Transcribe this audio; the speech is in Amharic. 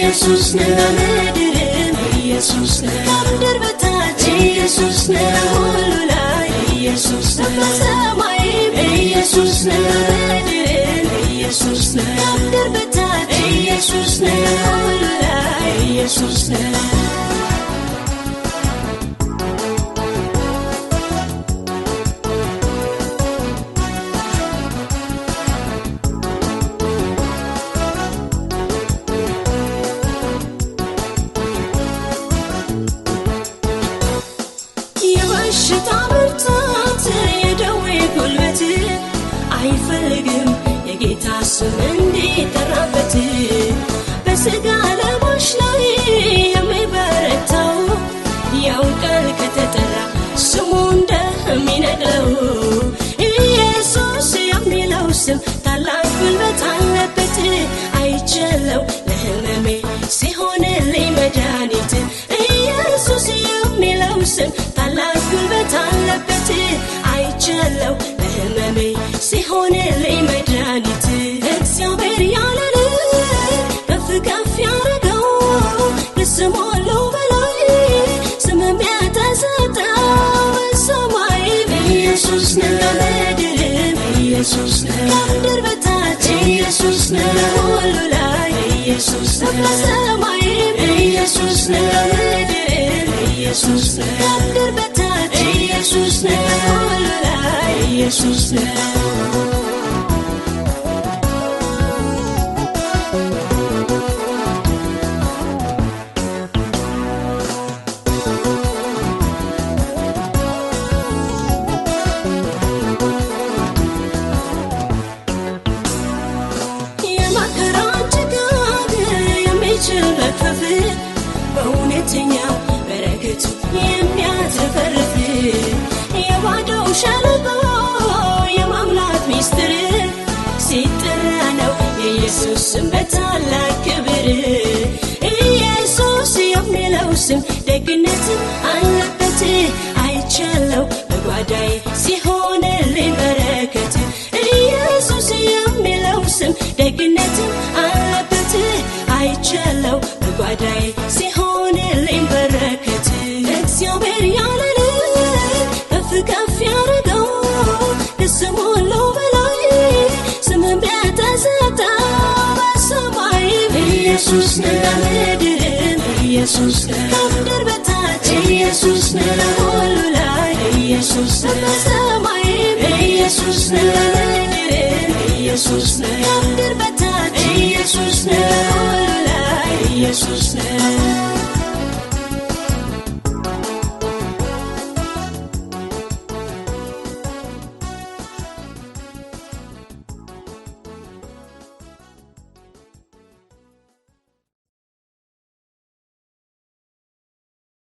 ኢየሱስ ነው በምድርም ኢየሱስ ነው ከምድር በታች ኢየሱስ ነው ሁሉ ላይ ኢየሱስ ነው በሰማይም ኢየሱስ ነው በምድርም ኢየሱስ ነው ከምድር በታች ኢየሱስ ነው ሁሉ ላይ ኢየሱስ ነው የበሽታ ብርታት የደዌ ጉልበት አይፈልግም የጌታ ስም እንዲጠራበት በሥጋ ለባሽ ላይ የሚበረታው ያውቃል ከተጠራ ስሙ እንደሚነድለው ኢየሱስ የሚለው ስም ታላቅ ጉልበት አለበት አይችለው ለሕመሜ ሲሆንልኝ መድኃኒት ኢየሱስ የሚለው ስም ታላቅ ጉልበት አለበት አይችለው ለሕመሜ ሲሆንልኝ መድኃኒት እግዚአብሔር ያለን ከፍ ከፍ ያረገው ከስሙ ሁሉ በላይ ስምም የተሰጠው በሰማይ ኢየሱስ ነው በምድርም ኢየሱስ ነው ከምድር በታች ኢየሱስ ነው ሁሉ ላይ ኢየሱስ ነው በሰማይም ኢየሱስ ነው በምድርም ኢየሱስ ነው ከምድር በታች ኢየሱስ ነው ሁሉ ላይ ኢየሱስ ነው መክፈፍ በእውነተኛ በረከቱ የሚያትረፈርፍ የባዶው ሸለቆ የማምላክ ሚስጥር ሲጠራ ነው የኢየሱስ ስም በታላቅ ክብር ኢየሱስ የሚለው ስም ደግነት አለበት አይቻለው በጓዳዬ ሲሆንልኝ በረከት ኢየሱስ የሚለው ስም ደግነት አለበት አይቻለው በጓዳዬ ሲሆንልኝ በረከት እግዚአብሔር ያለን ከፍ ከፍ ያረገው ከስሙ ሁሉ በላይ ስምም የተሰጠው በሰማይ ኢየሱስ ነው በምድርም ኢየሱስ ነው ከምድር በታች ኢየሱስ ነው ሁሉ ላይ ኢየሱስ ነው በሰማይም ኢየሱስ ነው በምድርም ኢየሱስ ነው ከምድር በታች ኢየሱስ ነው ሁሉ ላይ ኢየሱስ ነው